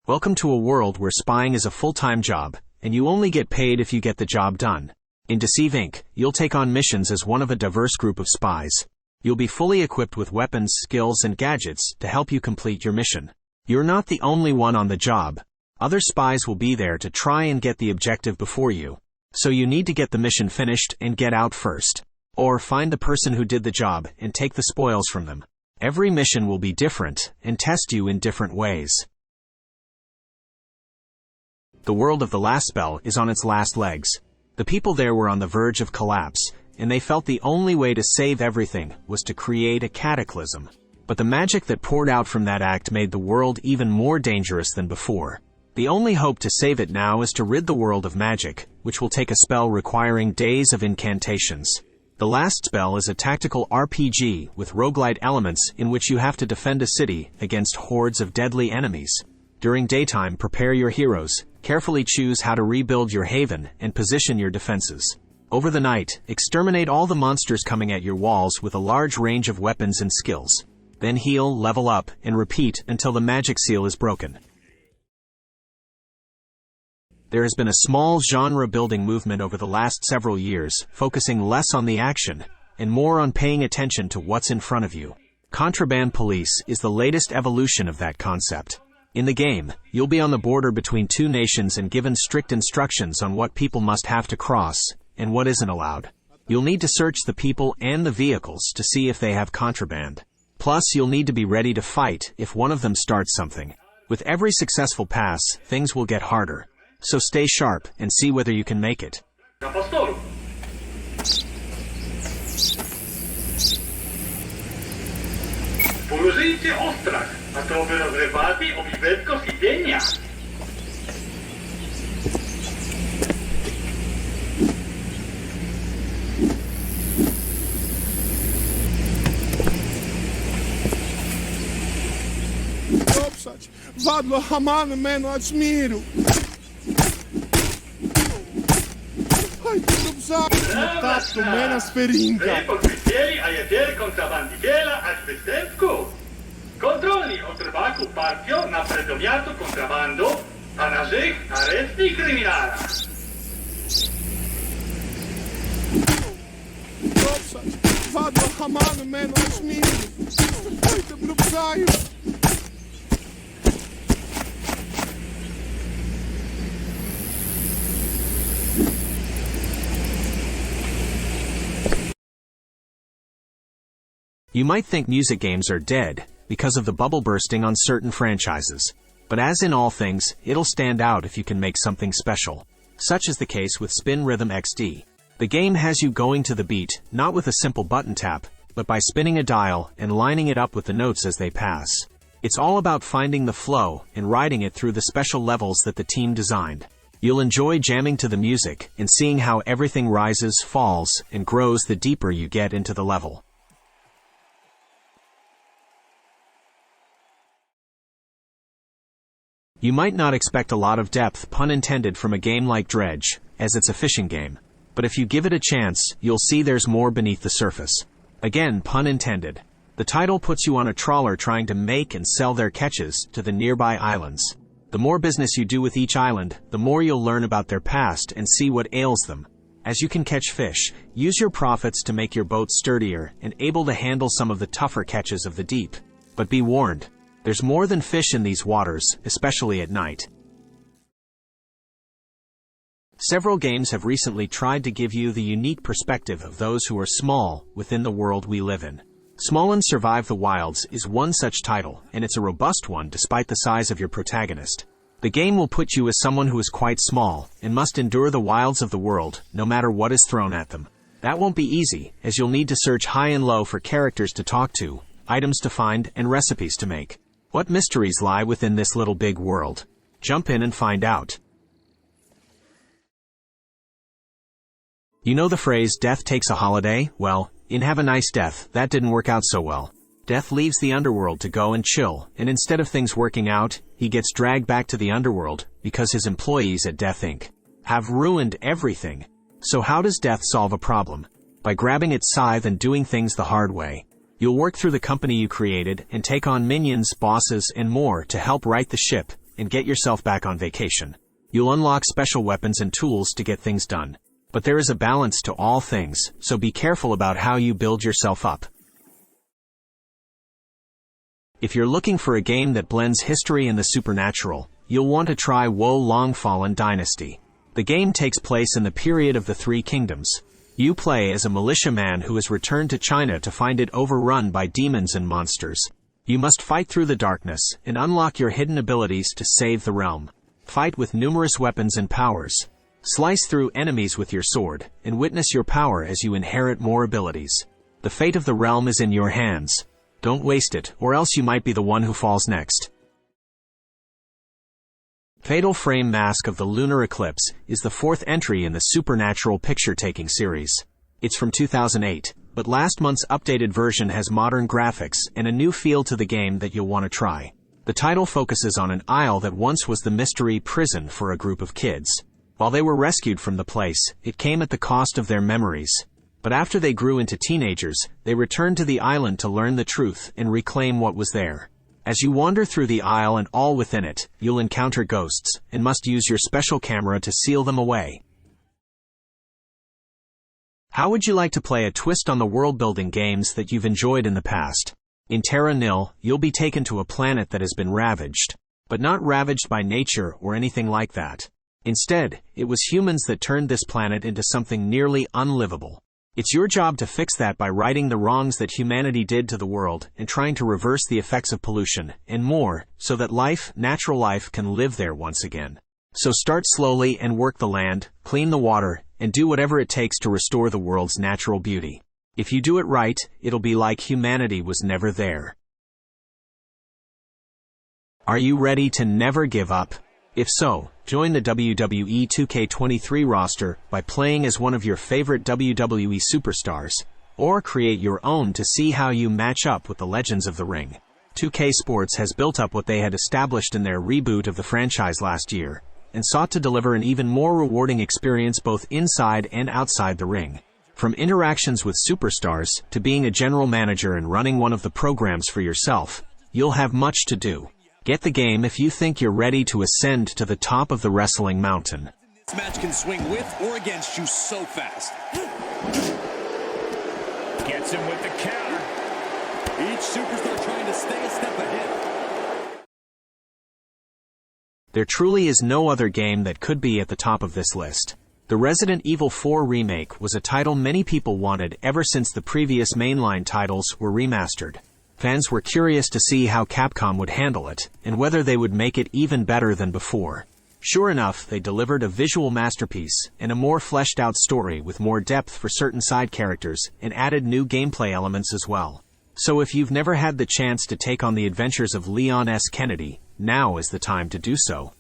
Welcome to a world where spying is a full-time job, and you only get paid if you get the job done. In Deceive Inc., you'll take on missions as one of a diverse group of spies. You'll be fully equipped with weapons, skills, and gadgets to help you complete your mission. You're not the only one on the job. Other spies will be there to try and get the objective before you. So you need to get the mission finished and get out first. Or find the person who did the job and take the spoils from them. Every mission will be different and test you in different ways. The world of The Last Spell is on its last legs. The people there were on the verge of collapse, and they felt the only way to save everything was to create a cataclysm. But the magic that poured out from that act made the world even more dangerous than before. The only hope to save it now is to rid the world of magic, which will take a spell requiring days of incantations. The Last Spell is a tactical RPG with roguelite elements in which you have to defend a city against hordes of deadly enemies. During daytime, prepare your heroes, carefully choose how to rebuild your haven, and position your defenses. Over the night, exterminate all the monsters coming at your walls with a large range of weapons and skills. Then heal, level up, and repeat until the magic seal is broken. There has been a small genre-building movement over the last several years, focusing less on the action and more on paying attention to what's in front of you. Contraband Police is the latest evolution of that concept. In the game, you'll be on the border between two nations and given strict instructions on what people must have to cross and what isn't allowed. You'll need to search the people and the vehicles to see if they have contraband. Plus, you'll need to be ready to fight if one of them starts something. With every successful pass, things will get harder. So stay sharp and see whether you can make it. Poużyjcie ostrach, a to wy rozrywacie obliwetko siedzenia. Opsać, wadło hamane meno admiro. Aj, to psa, tatto mena sferinka. Wy podchwycieli, a jedzieli kontrabandiciela aż występku. Kontrolni od rybaków partią na predomiatu kontrabandu, a na żych areszty i kryminala. Opsać, wadło hamane meno admiro. Aj, to psa. You might think music games are dead because of the bubble bursting on certain franchises. But as in all things, it'll stand out if you can make something special. Such is the case with Spin Rhythm XD. The game has you going to the beat, not with a simple button tap, but by spinning a dial and lining it up with the notes as they pass. It's all about finding the flow and riding it through the special levels that the team designed. You'll enjoy jamming to the music and seeing how everything rises, falls, and grows the deeper you get into the level. You might not expect a lot of depth, pun intended, from a game like Dredge, as it's a fishing game. But if you give it a chance, you'll see there's more beneath the surface. Again, pun intended. The title puts you on a trawler trying to make and sell their catches to the nearby islands. The more business you do with each island, the more you'll learn about their past and see what ails them. As you can catch fish, use your profits to make your boat sturdier and able to handle some of the tougher catches of the deep. But be warned. There's more than fish in these waters, especially at night. Several games have recently tried to give you the unique perspective of those who are small within the world we live in. Smallen Survive the Wilds is one such title, and it's a robust one despite the size of your protagonist. The game will put you as someone who is quite small and must endure the wilds of the world, no matter what is thrown at them. That won't be easy, as you'll need to search high and low for characters to talk to, items to find, and recipes to make. What mysteries lie within this little big world? Jump in and find out. You know the phrase, death takes a holiday? Well, in Have a Nice Death, that didn't work out so well. Death leaves the underworld to go and chill, and instead of things working out, he gets dragged back to the underworld because his employees at Death Inc. have ruined everything. So how does Death solve a problem? By grabbing its scythe and doing things the hard way. You'll work through the company you created and take on minions, bosses, and more to help right the ship, and get yourself back on vacation. You'll unlock special weapons and tools to get things done. But there is a balance to all things, so be careful about how you build yourself up. If you're looking for a game that blends history and the supernatural, you'll want to try Wo Long Fallen Dynasty. The game takes place in the period of the Three Kingdoms. You play as a militiaman who has returned to China to find it overrun by demons and monsters. You must fight through the darkness and unlock your hidden abilities to save the realm. Fight with numerous weapons and powers. Slice through enemies with your sword, and witness your power as you inherit more abilities. The fate of the realm is in your hands. Don't waste it, or else you might be the one who falls next. Fatal Frame Mask of the Lunar Eclipse is the fourth entry in the Supernatural picture-taking series. It's from 2008, but last month's updated version has modern graphics and a new feel to the game that you'll want to try. The title focuses on an isle that once was the mystery prison for a group of kids. While they were rescued from the place, it came at the cost of their memories. But after they grew into teenagers, they returned to the island to learn the truth and reclaim what was there. As you wander through the isle and all within it, you'll encounter ghosts, and must use your special camera to seal them away. How would you like to play a twist on the world-building games that you've enjoyed in the past? In Terra Nil, you'll be taken to a planet that has been ravaged. But not ravaged by nature or anything like that. Instead, it was humans that turned this planet into something nearly unlivable. It's your job to fix that by righting the wrongs that humanity did to the world and trying to reverse the effects of pollution, and more, so that natural life can live there once again. So start slowly and work the land, clean the water, and do whatever it takes to restore the world's natural beauty. If you do it right, it'll be like humanity was never there. Are you ready to never give up? If so, join the WWE 2K23 roster by playing as one of your favorite WWE superstars, or create your own to see how you match up with the legends of the ring. 2K Sports has built up what they had established in their reboot of the franchise last year, and sought to deliver an even more rewarding experience both inside and outside the ring. From interactions with superstars to being a general manager and running one of the programs for yourself, you'll have much to do. Get the game if you think you're ready to ascend to the top of the wrestling mountain. This match can swing with or against you so fast. Gets him with the counter. Each superstar trying to stay a step ahead. There truly is no other game that could be at the top of this list. The Resident Evil 4 remake was a title many people wanted ever since the previous mainline titles were remastered. Fans were curious to see how Capcom would handle it, and whether they would make it even better than before. Sure enough, they delivered a visual masterpiece, and a more fleshed-out story with more depth for certain side characters, and added new gameplay elements as well. So if you've never had the chance to take on the adventures of Leon S. Kennedy, now is the time to do so.